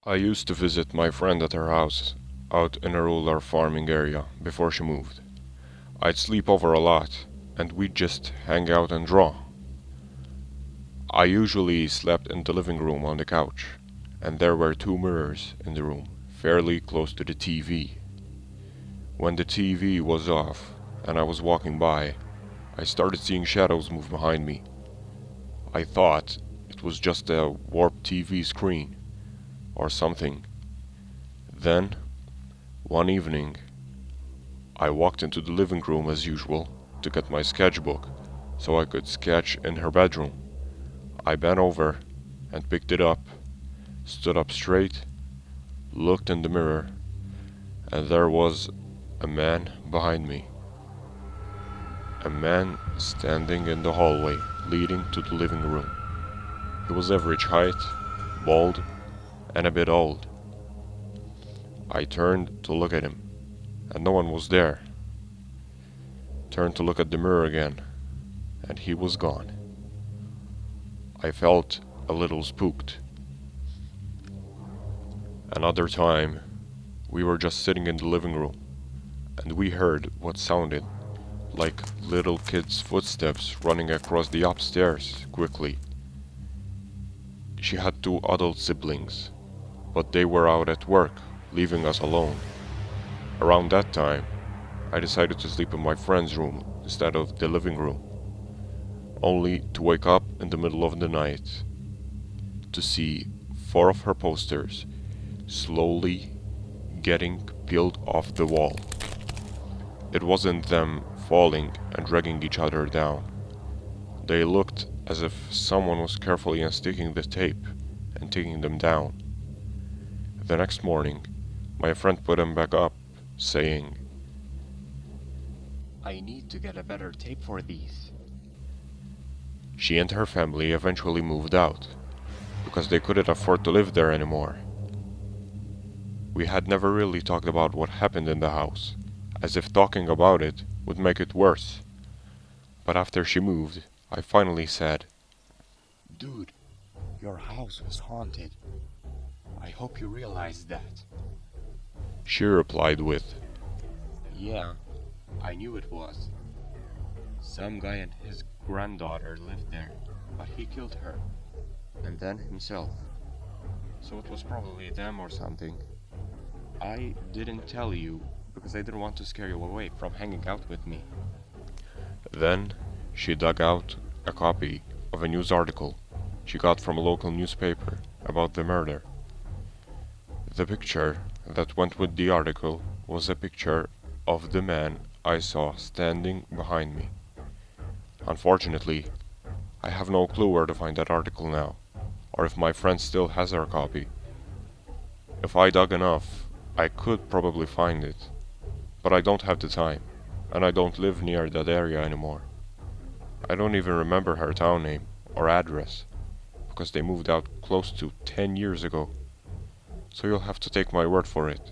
I used to visit my friend at her house, out in a rural farming area, before she moved. I'd sleep over a lot, and we'd just hang out and draw. I usually slept in the living room on the couch, and there were two mirrors in the room, fairly close to the TV. When the TV was off, and I was walking by, I started seeing shadows move behind me. I thought it was just a warped TV screen, or something. Then, one evening, I walked into the living room as usual to get my sketchbook so I could sketch in her bedroom. I bent over and picked it up, stood up straight, looked in the mirror, and there was a man behind me. A man standing in the hallway leading to the living room. He was average height, bald, and a bit old. I turned to look at him, and no one was there. Turned to look at the mirror again, and he was gone. I felt a little spooked. Another time, we were just sitting in the living room, and we heard what sounded like little kids' footsteps running across the upstairs quickly. She had two adult siblings, but they were out at work, leaving us alone. Around that time, I decided to sleep in my friend's room instead of the living room, only to wake up in the middle of the night to see four of her posters slowly getting peeled off the wall. It wasn't them falling and dragging each other down. They looked as if someone was carefully unsticking the tape and taking them down. The next morning, my friend put them back up, saying, I need to get a better tape for these. she and her family eventually moved out, because they couldn't afford to live there anymore. We had never really talked about what happened in the house, as if talking about it would make it worse. But after she moved, I finally said, Dude, your house was haunted. I hope you realize that. she replied with, Yeah, I knew it was. Some guy and his granddaughter lived there, but he killed her, and then himself. So it was probably them or something. I didn't tell you because I didn't want to scare you away from hanging out with me. Then she dug out a copy of a news article she got from a local newspaper about the murder. The picture that went with the article was a picture of the man I saw standing behind me. Unfortunately, I have no clue where to find that article now, or if my friend still has our copy. If I dug enough, I could probably find it, but I don't have the time, and I don't live near that area anymore. I don't even remember her town name or address, because they moved out close to 10 years ago, so you'll have to take my word for it.